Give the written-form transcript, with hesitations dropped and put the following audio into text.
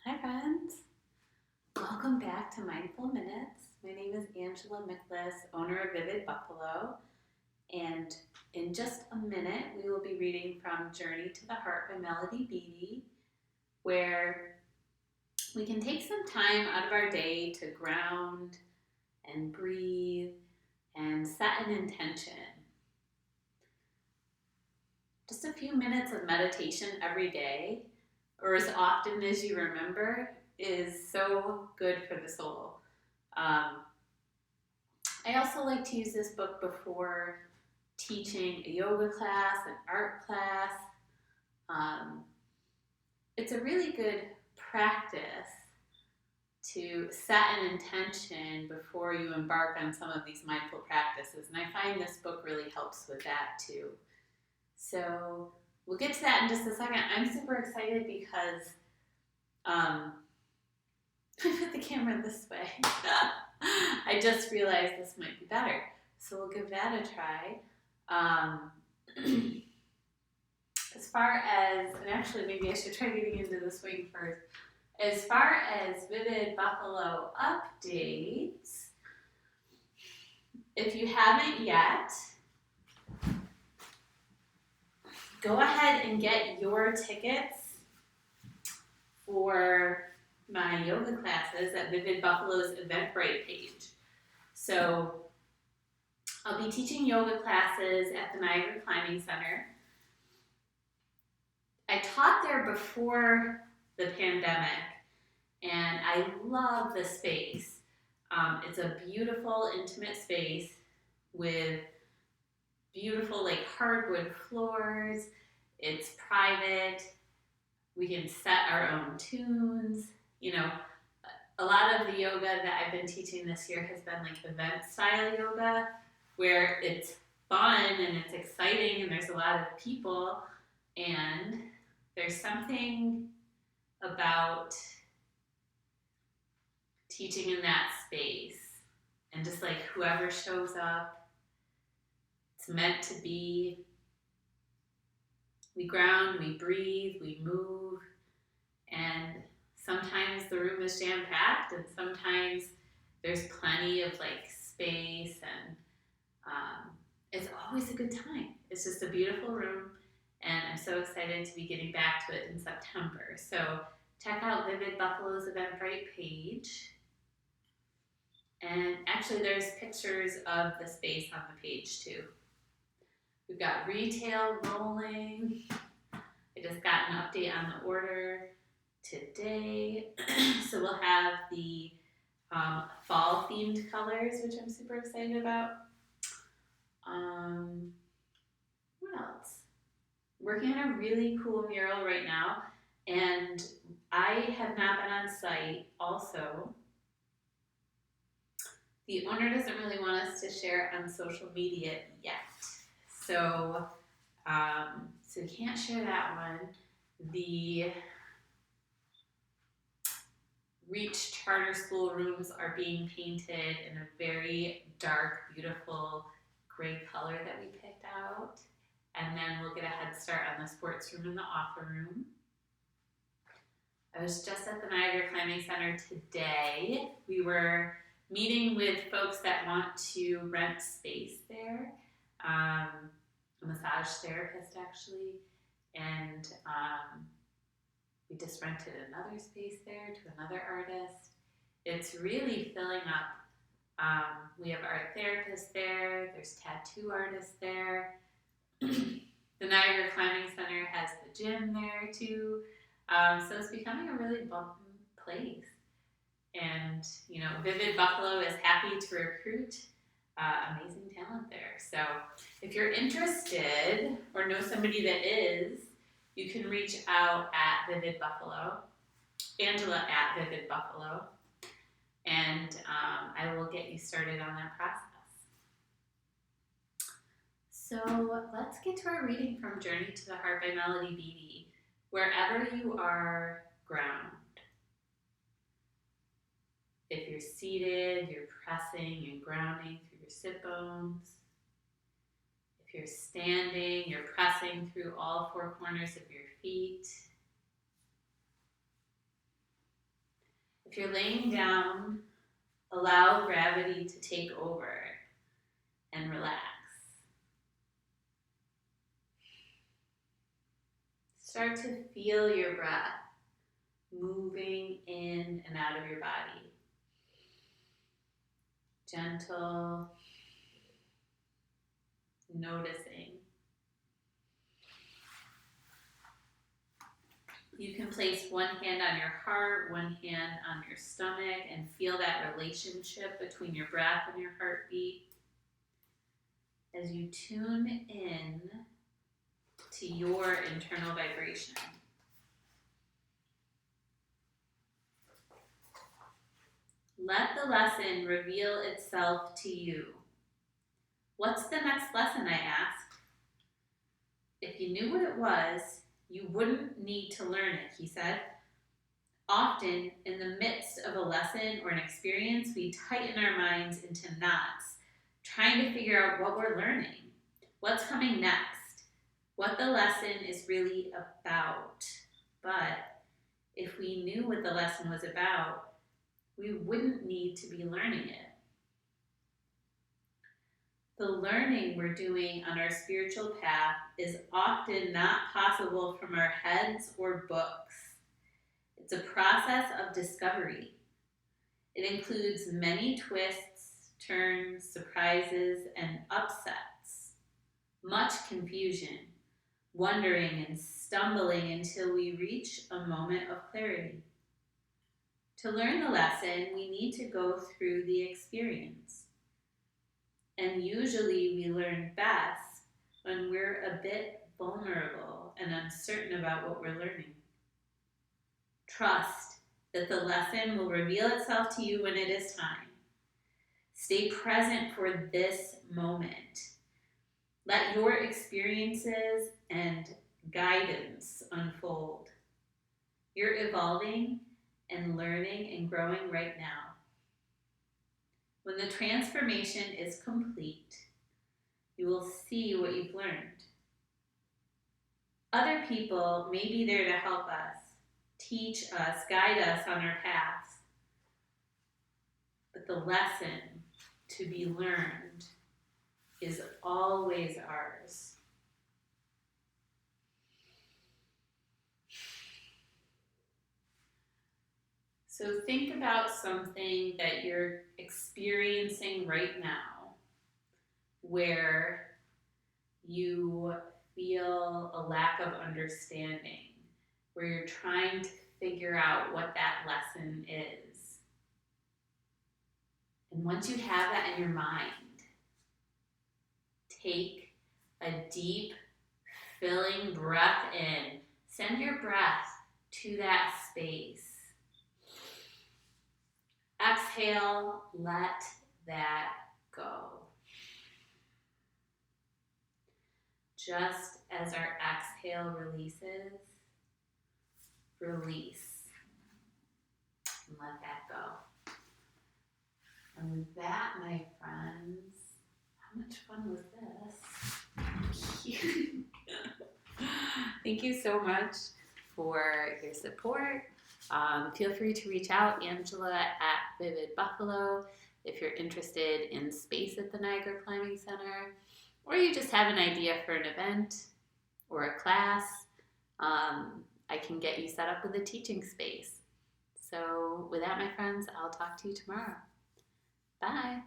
Hi friends, welcome back to Mindful Minutes. My name is Angela Miklas, owner of Vivid Buffalo, and in just a minute we will be reading from Journey to the Heart by Melody Beattie, where we can take some time out of our day to ground and breathe and set an intention. Just a few minutes of meditation every day, or as often as you remember, is so good for the soul. I also like to use this book before teaching a yoga class, an art class. Um, it's a really good practice to set an intention before you embark on some of these mindful practices. And I find this book really helps with that too. So we'll get to that in just a second. I'm super excited because I put the camera this way. I just realized this might be better. So we'll give that a try. As far as, and actually maybe I should try getting into the swing first. As far as Vivid Buffalo updates, if you haven't yet, go ahead and get your tickets for my yoga classes at Vivid Buffalo's Eventbrite page. So I'll be teaching yoga classes at the Niagara Climbing Center. I taught there before the pandemic, and I love the space. It's a beautiful, intimate space with beautiful, like hardwood floors. It's private. We can set our own tunes. You know, a lot of the yoga that I've been teaching this year has been like event style yoga, where it's fun and it's exciting and there's a lot of people, and there's something about teaching in that space and just like whoever shows up, it's meant to be. We ground, we breathe, we move, and sometimes the room is jam-packed and sometimes there's plenty of like space, and it's always a good time. It's just a beautiful room, and I'm so excited to be getting back to it in September. So check out Vivid Buffalo's Eventbrite page. And actually there's pictures of the space on the page too. We've got retail rolling. I just got an update on the order today. So we'll have the fall themed colors, which I'm super excited about. What else? Working on a really cool mural right now, and I have not been on site also. The owner doesn't really want us to share on social media yet. So we can't share that one. The Reach Charter School rooms are being painted in a very dark, beautiful gray color that we picked out. And then we'll get a head start on the sports room and the offer room. I was just at the Niagara Climbing Center today. We were meeting with folks that want to rent space there. A massage therapist actually, and we just rented another space there to another artist. It's really filling up. We have art therapists there, there's tattoo artists there. The Niagara Climbing Center has the gym there too. So it's becoming a really bumping place. And, you know, Vivid Buffalo is happy to recruit amazing talent there. So if you're interested or know somebody that is, you can reach out at Vivid Buffalo, Angela at Vivid Buffalo, and I will get you started on that process. So let's get to our reading from Journey to the Heart by Melody Beattie. Wherever you are, ground. If you're seated, you're pressing and grounding through your sit bones. If you're standing, you're pressing through all four corners of your feet. If you're laying down, allow gravity to take over and relax. Start to feel your breath moving in and out of your body. Gentle, noticing. You can place one hand on your heart, one hand on your stomach, and feel that relationship between your breath and your heartbeat as you tune in to your internal vibration. Let the lesson reveal itself to you. What's the next lesson, I asked. If you knew what it was, you wouldn't need to learn it, he said. Often, in the midst of a lesson or an experience, we tighten our minds into knots, trying to figure out what we're learning, what's coming next, what the lesson is really about. But if we knew what the lesson was about, we wouldn't need to be learning it. The learning we're doing on our spiritual path is often not possible from our heads or books. It's a process of discovery. It includes many twists, turns, surprises, and upsets, much confusion, wondering and stumbling until we reach a moment of clarity. To learn the lesson, we need to go through the experience. And usually we learn best when we're a bit vulnerable and uncertain about what we're learning. Trust that the lesson will reveal itself to you when it is time. Stay present for this moment. Let your experiences and guidance unfold. You're evolving and learning and growing right now. When the transformation is complete, you will see what you've learned. Other people may be there to help us, teach us, guide us on our paths. But the lesson to be learned is always ours. So think about something that you're experiencing right now where you feel a lack of understanding, where you're trying to figure out what that lesson is. And once you have that in your mind, take a deep, filling breath in. Send your breath to that space. Exhale, let that go. Just as our exhale releases, release. And let that go. And with that, my friends, how much fun was this? Thank you so much for your support. Feel free to reach out, Angela at Vivid Buffalo, if you're interested in space at the Niagara Climbing Center, or you just have an idea for an event or a class. I can get you set up with a teaching space. So with that, my friends, I'll talk to you tomorrow. Bye.